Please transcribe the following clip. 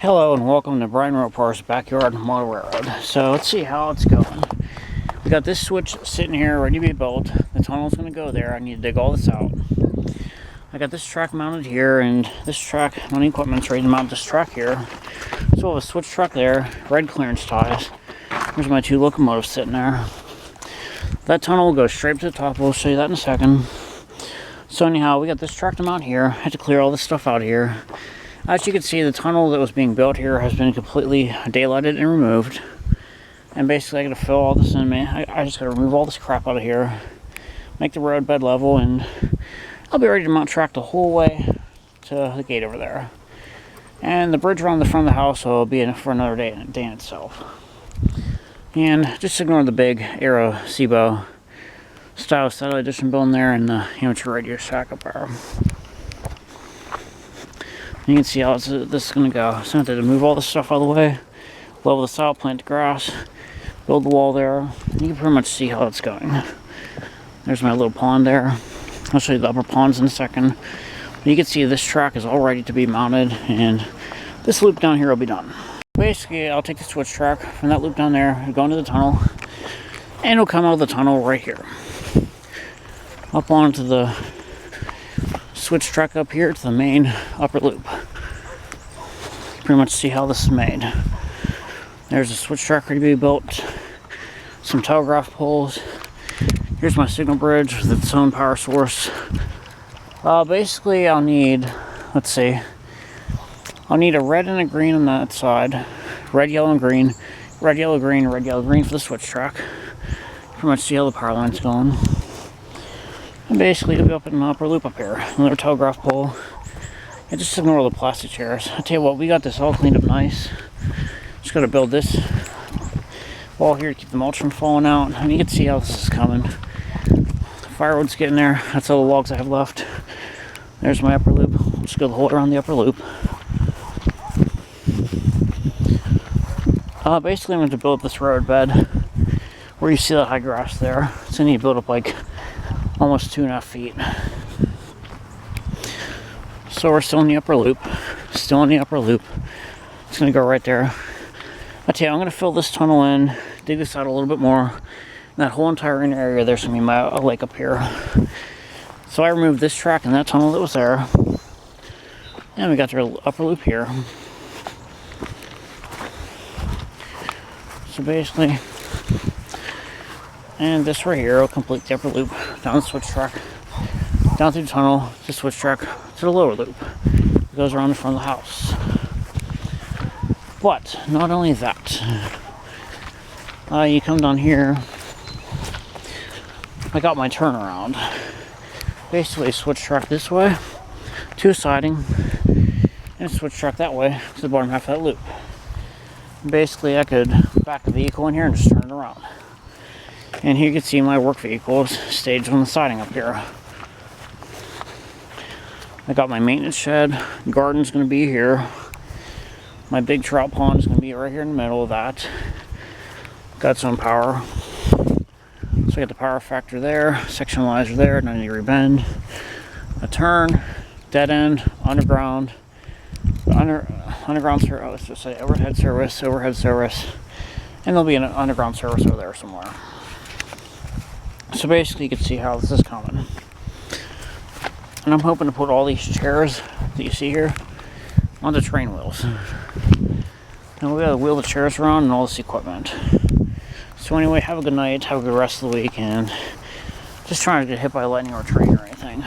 Hello and welcome to Brian Ropar's Backyard Motor Railroad. So let's see how it's going. We got this switch sitting here ready to be built. The tunnel's going to go there. I need to dig all this out. I got this track mounted here, and this track mounting equipment's ready to mount this track here. So we'll have a switch track there, red clearance ties. There's my two locomotives sitting there. That tunnel will go straight to the top. We'll show you that in a second. So anyhow, we got this track to mount here. I had to clear all this stuff out here. As you can see, the tunnel that was being built here has been completely daylighted and removed. And basically I gotta fill all this in, man. I just gotta remove all this crap out of here, make the road bed level, and I'll be ready to mount track the whole way to the gate over there. And the bridge around the front of the house will be in for another day in itself. And just ignore the big Aero Cibo style satellite edition building there and the amateur radio shack up there. You can see how this is going to go. So I have to move all this stuff out of the way, level this out, plant the grass, build the wall there. You can pretty much see how it's going. There's my little pond there. I'll show you the upper ponds in a second. But you can see this track is all ready to be mounted, and this loop down here will be done. Basically, I'll take the switch track from that loop down there, go into the tunnel, and it'll come out of the tunnel right here. Up onto the switch track up here to the main upper loop. Pretty much see how this is made. There's a switch track ready to be built, some telegraph poles. Here's my signal bridge with its own power source. Basically I'll need, let's see, I'll need a red and a green on that side, red, yellow, and green, red, yellow, green, red, yellow, green for the switch track. Pretty much see how the power line's going. And basically it'll be up in the upper loop up here. Another telegraph pole. And just ignore the plastic chairs. I tell you what, we got this all cleaned up nice. Just gotta build this wall here to keep the mulch from falling out. And you can see how this is coming. Firewood's getting there. That's all the logs I have left. There's my upper loop. Just go the whole around the upper loop. Basically I'm going to build up this road bed where you see that high grass there. So I need to build up like almost 2.5 feet. So we're still in the upper loop. Still in the upper loop. It's going to go right there. I tell you, I'm going to fill this tunnel in, dig this out a little bit more. That whole entire inner area, there's going to be a lake up here. So I removed this track and that tunnel that was there. And we got the upper loop here. So basically, and this right here will complete the upper loop down the switch track, down through the tunnel, the switch track to the lower loop. It goes around the front of the house. But not only that, you come down here. I got my turnaround. Basically, switch track this way, two siding, and switch track that way to the bottom half of that loop. Basically, I could back the vehicle in here and just turn it around. And here you can see my work vehicles staged on the siding up here. I got my maintenance shed. Garden's going to be here. My big trout pond is going to be right here in the middle of that. Got some power. So I got the power factor there, sectionalizer there, 90-degree bend, a turn, dead end, underground, underground service. Let's just say overhead service, and there'll be an underground service over there somewhere. So basically you can see how this is coming. And I'm hoping to put all these chairs that you see here on the train wheels. And we gotta wheel the chairs around and all this equipment. So anyway, have a good night, have a good rest of the week, and just trying to get hit by lightning or a train or anything.